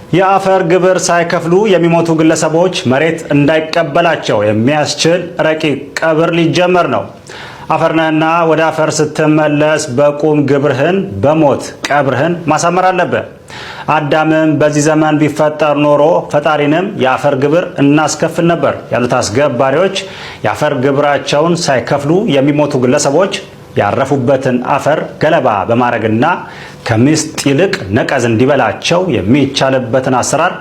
የአፈር ግብር ሳይከፍሉ የሚሞቱ ግለሰቦች መሬት እንዳይቀበላቸው የሚያስችል ረቂቅ ቀብር ሊጀመር ነው። አፈርነህና ወደ አፈር ስትመለስ በቁም ግብርህን በሞት ቀብርህን ማሳመር አለብህ። አዳምም በዚህ ዘመን ቢፈጠር ኖሮ ፈጣሪንም የአፈር ግብር እናስከፍል ነበር ያሉት አስገባሪዎች የአፈር ግብራቸውን ሳይከፍሉ የሚሞቱ ግለሰቦች ያረፉበትን አፈር ገለባ በማድረግና ከሚስጥ ይልቅ ነቀዝ እንዲበላቸው የሚቻልበትን አሰራር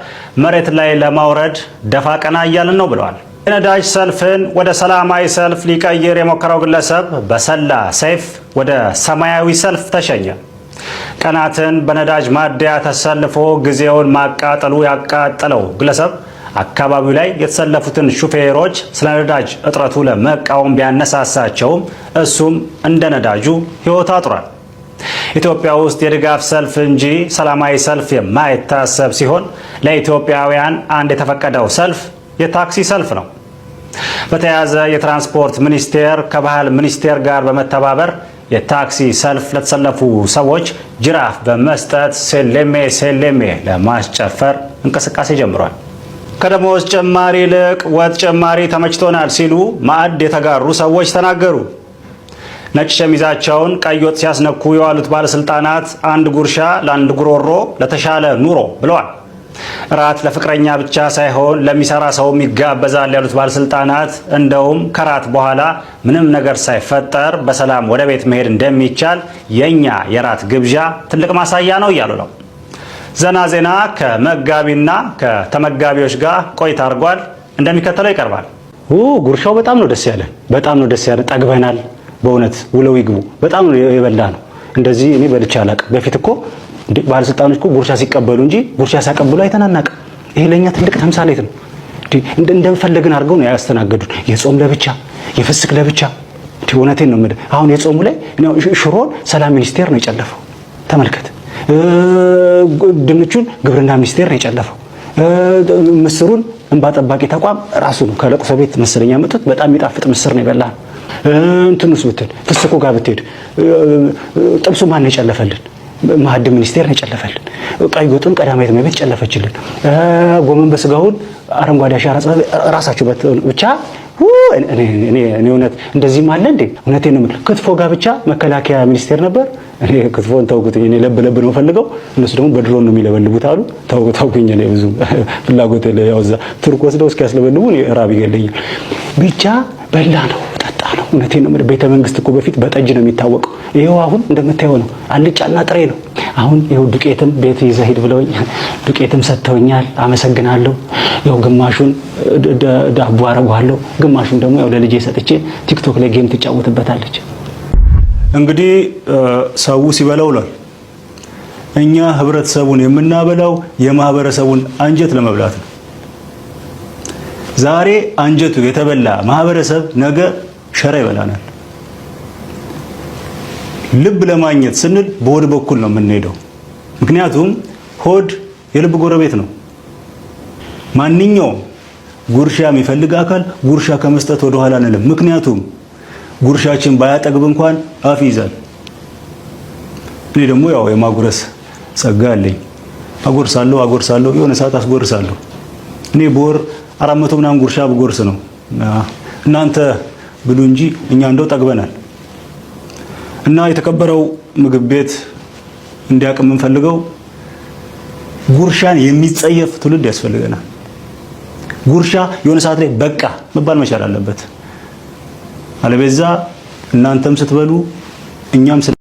መሬት ላይ ለማውረድ ደፋ ቀና እያልን ነው ብለዋል። የነዳጅ ሰልፍን ወደ ሰላማዊ ሰልፍ ሊቀይር የሞከረው ግለሰብ በሰላ ሰይፍ ወደ ሰማያዊ ሰልፍ ተሸኘ። ቀናትን በነዳጅ ማደያ ተሰልፎ ጊዜውን ማቃጠሉ ያቃጠለው ግለሰብ አካባቢው ላይ የተሰለፉትን ሹፌሮች ስለ ነዳጅ እጥረቱ ለመቃወም ቢያነሳሳቸውም እሱም እንደ ነዳጁ ሕይወት አጥሯል። ኢትዮጵያ ውስጥ የድጋፍ ሰልፍ እንጂ ሰላማዊ ሰልፍ የማይታሰብ ሲሆን ለኢትዮጵያውያን አንድ የተፈቀደው ሰልፍ የታክሲ ሰልፍ ነው። በተያያዘ የትራንስፖርት ሚኒስቴር ከባህል ሚኒስቴር ጋር በመተባበር የታክሲ ሰልፍ ለተሰለፉ ሰዎች ጅራፍ በመስጠት ሴሌሜ ሴሌሜ ለማስጨፈር እንቅስቃሴ ጀምሯል። ከደሞዝ ጭማሪ ይልቅ ወጥ ጭማሪ ተመችቶናል ሲሉ ማዕድ የተጋሩ ሰዎች ተናገሩ። ነጭ ሸሚዛቸውን ቀይ ወጥ ሲያስነኩ የዋሉት ባለስልጣናት አንድ ጉርሻ ለአንድ ጉሮሮ ለተሻለ ኑሮ ብለዋል። ራት ለፍቅረኛ ብቻ ሳይሆን ለሚሰራ ሰውም ይጋበዛል ያሉት ባለስልጣናት እንደውም ከራት በኋላ ምንም ነገር ሳይፈጠር በሰላም ወደ ቤት መሄድ እንደሚቻል የኛ የራት ግብዣ ትልቅ ማሳያ ነው እያሉ ነው። ዘና ዜና ከመጋቢና ከተመጋቢዎች ጋር ቆይታ አድርጓል። እንደሚከተለው ይቀርባል። ጉርሻው በጣም ነው ደስ ያለን፣ በጣም ነው ደስ ያለን። ጠግበናል። በእውነት ውለው ይግቡ። በጣም ነው የበላ ነው። እንደዚህ እኔ በልቼ አላውቅም። በፊት እኮ ባለስልጣኖች እኮ ጉርሻ ሲቀበሉ እንጂ ጉርሻ ሲያቀብሉ አይተናናቅም። ይሄ ለኛ ትልቅ ተምሳሌት ነው። እንደፈለግን አድርገው ነው ያስተናገዱን። የጾም ለብቻ፣ የፍስክ ለብቻ። እውነቴን ነው የምልህ። አሁን የጾሙ ላይ ሽሮን ሰላም ሚኒስቴር ነው የጨለፈው። ተመልከት። ድንቹን ግብርና ሚኒስቴር ነው የጨለፈው። ምስሩን እንባ ጠባቂ ተቋም ራሱ ነው ከለቅሶ ቤት መሰለኛ መጥቶት በጣም የሚጣፍጥ ምስር ነው የበላን። እንትኑስ ብትል ፍስኩ ጋር ብትሄድ ጥብሱ ማን ነው የጨለፈልን? ማዕድ ሚኒስቴር ነው የጨለፈልን። ቀይ ወጡን ቀዳማዊት እመቤት ጨለፈችልን። ጎመን በስጋውን አረንጓዴ አሻራ ራሳችሁ ብቻ እኔ እውነት እንደዚህም አለ እንዴ? እውነቴን ነው የምልህ። ክትፎ ጋር ብቻ መከላከያ ሚኒስቴር ነበር። እኔ ክትፎን ተውኩት። እኔ ለብ ነው ፈልገው እነሱ ደግሞ በድሮን ነው የሚለበልቡት አሉ። ተውኩኝ። እኔ ብዙ ፍላጎት ያው እዛ ቱርክ ወስደው እስኪያስለበልቡ ራብ ይገለኛል። ብቻ በላ ነው ጠጣ ነው። እውነቴን ነው የምልህ። ቤተ መንግስት እኮ በፊት በጠጅ ነው የሚታወቀው። ይሄው አሁን እንደምታየው ነው፣ አልጫና ጥሬ ነው። አሁን ይሄው ዱቄትም ቤት ይዘህ ሂድ ብለውኝ ዱቄትም ሰጥተውኛል። አመሰግናለሁ። ያው ግማሹን ዳቦ አረጋለሁ፣ ግማሹን ደግሞ ያው ለልጄ ሰጥቼ ቲክቶክ ላይ ጌም ትጫወትበታለች። እንግዲህ ሰው ሲበላው ውሏል። እኛ ህብረተሰቡን የምናበላው የማህበረሰቡን አንጀት ለመብላት ነው። ዛሬ አንጀቱ የተበላ ማህበረሰብ ነገ ሸራ ይበላናል። ልብ ለማግኘት ስንል በሆድ በኩል ነው የምንሄደው። ምክንያቱም ሆድ የልብ ጎረቤት ነው። ማንኛውም ጉርሻ የሚፈልግ አካል ጉርሻ ከመስጠት ወደ ኋላ አንልም። ምክንያቱም ጉርሻችን ባያጠግብ እንኳን አፍ ይዛል። እኔ ደግሞ ያው የማጉረስ ጸጋ አለኝ። አጎርሳለሁ፣ የሆነ ሰዓት አስጎርሳለሁ። እኔ በወር 400 ምናምን ጉርሻ ብጎርስ ነው። እናንተ ብሉ እንጂ እኛ እንደው ጠግበናል። እና የተከበረው ምግብ ቤት እንዲያውቅ የምንፈልገው ጉርሻን የሚጸየፍ ትውልድ ያስፈልገናል። ጉርሻ የሆነ ሰዓት ላይ በቃ መባል መቻል አለበት። አለበዛ እናንተም ስትበሉ እኛም